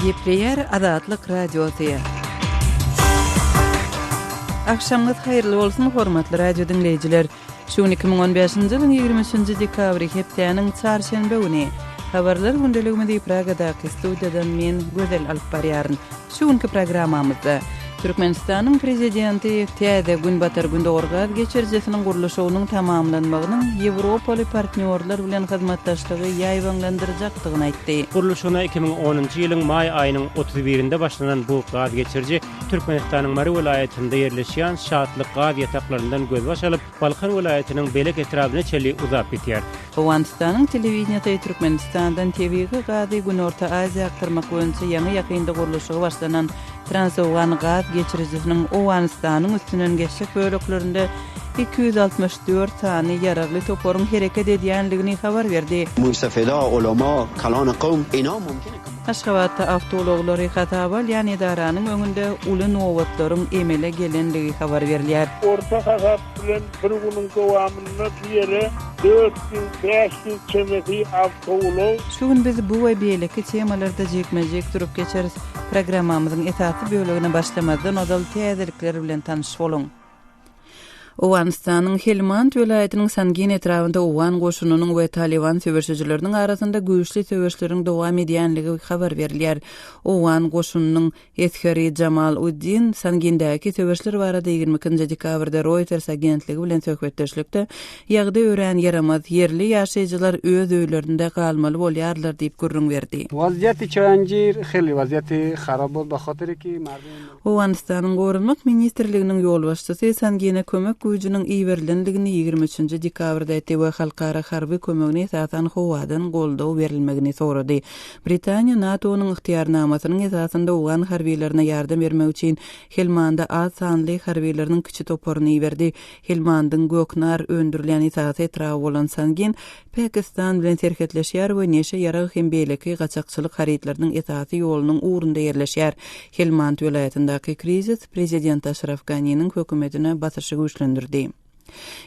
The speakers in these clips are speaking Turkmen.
Gepleyer Adatlyk radiosu. Akşamınız hayırlı olsun hormatly radio dinleyijiler. Şu 2015-nji ýylyň 23-nji dekabry hepdeniň çarşembe güni habarlar gündeliginde Pragadaky studiýadan men Gözel alyp barýaryn. Şuňky programmamyzda Türkmenistanyň prezidenti täze gün batar günde orgaz geçirjesiniň gurulşynyň tamamlanmagynyň Ýewropaly partnerler bilen hyzmatdaşlygy ýaýbanlandyrjakdygyny aýtdy. Gurulşyna 2010-njy ýylyň may aýynyň 31-inde başlanan bu gaz geçirji Türkmenistanyň Mary welaýatynda ýerleşýän şatlyk gaz ýataklaryndan gözbaş alyp, Balkan welaýatynyň belek etrabyna çeli uzap gitýär. Owanistan'ın televiziýasy Türkmenistan'dan TV'ye gazy gün Orta Aziýa aktarmak boýunça ýa-ni ýakynda gurulşy başlanan Transowan gaz geçirjisiniň Owanistan'yň üstünden geçjek böleklerinde 264 tane ýaragly toporyň hereket edýänligini habar berdi. Mustafida ulama kalan qawm ina mumkin. Aşgabatda awtologlary hatabal ýani edaranyň öňünde uly nowatlaryň emele gelenligi habar berilýär. Orta hasap bilen bir günüň dowamyna diýeri 400-500 çemeti awtolog. Şu gün biz bu we beýleki temalarda jekmejek durup geçeriz. Programmamyzyň esasy bölegine başlamazdan odal täzelikler bilen tanyşyp bolun. Owanistan'yň Helmand welaýatynyň Sangin etrafynda Owan goşunynyň we Taliban söwüşçileriniň arasynda güýçli söwüşleriň dowam edýänligi habar berilýär. Owan goşunynyň eskeri Jamal Uddin Sangindäki söwüşler barada 22-nji dekabrda Reuters agentligi bilen söhbetdeşlikde ýagdy ören yaramaz yerli ýaşaýjylar öz öýlerinde galmaly bolýarlar diýip gurrun berdi. Waziýaty çaňjyr, heli waziýaty harap bol bahatyryki mardym. Owanistan'yň Gorunmak ministrliginiň ýol başçysy Sangine kömek güýjüniň iýerilendigini 23-nji dekabrda etdi we halkara harby kömegine esasan howadan goldaw berilmegini sorady. Britaniýa NATO-nyň ygtyýarnamasynyň esasynda Owan harbiýlerine ýardam bermek üçin Helmanda az sanly harbiýleriniň kiçi toporyny berdi. Helmandyň Göknar öndürilen esasy etrawy bolan Sangin Pakistan bilen serhetleşýär we neşe ýarag hem beýleki gaçakçylyk haritleriniň esasy ýolunyň ugrunda ýerleşýär. Helmand welaýatyndaky krizis prezident Ashraf Ghani'niň hökümetine basyrşy güýçlendirdi.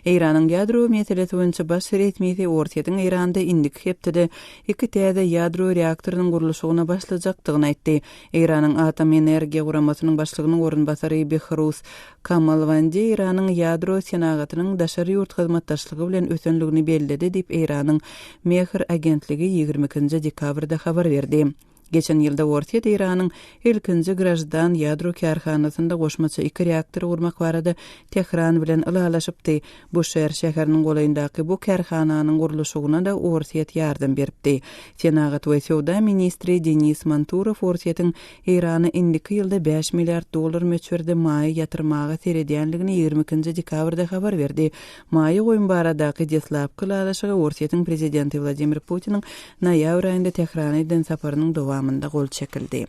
Iranyň ýadro meselesi boýunça baş resmiýeti ortaýatyň Iranda indik hepde 2 täze ýadro reaktorynyň gurulşyna başlajakdygyny aýtdy. Iranyň atom energiýa guramasynyň başlygynyň orunbasary Behruz Kamalwandi Iranyň ýadro senagatynyň daşary ýurt hyzmatdaşlygy bilen ösenligini bellädi diýip Iranyň Mehr agentligi 22-nji dekabrda habar berdi. Geçen ýylda Ortaýat Iranyň ilkinji grajdan ýadro karhanasynda goşmaça 2 reaktor gurmak barada Tehran bilen ılalaşypdy. Bu şäheriniň golaýyndaky bu karhananyň gurulşyna da Ortaýat ýardam beripdi. Senagat we Sowda ministri Denis Manturov Ortaýatyň Irany indiki ýylda 5 milliard dollar meçberde maý ýatyrmaga seredýänligini 22-nji dekabrda habar berdi. Maý goýun baradaky deslapky ılalaşyga Ortaýatyň prezidenti Vladimir Putiniň noýabr aýynda Tehranyň saparynyň dowamynda gol çekildi.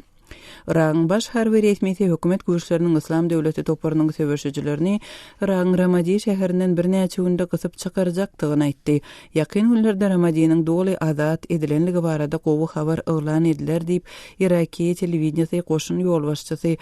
Irak'ın baş harby resmiýeti hökümet güýçleriniň Islam döwleti toparynyň söwüşçilerini Irak'ın Ramadi şäherinden bir näçe günde gysyp çykarjakdygyny aýtdy. Ýakyn günlerde Ramadiýanyň doly azat edilenligi barada gowy habar elan ediler diýip Iraki telewiziýasy goşun ýol başçysy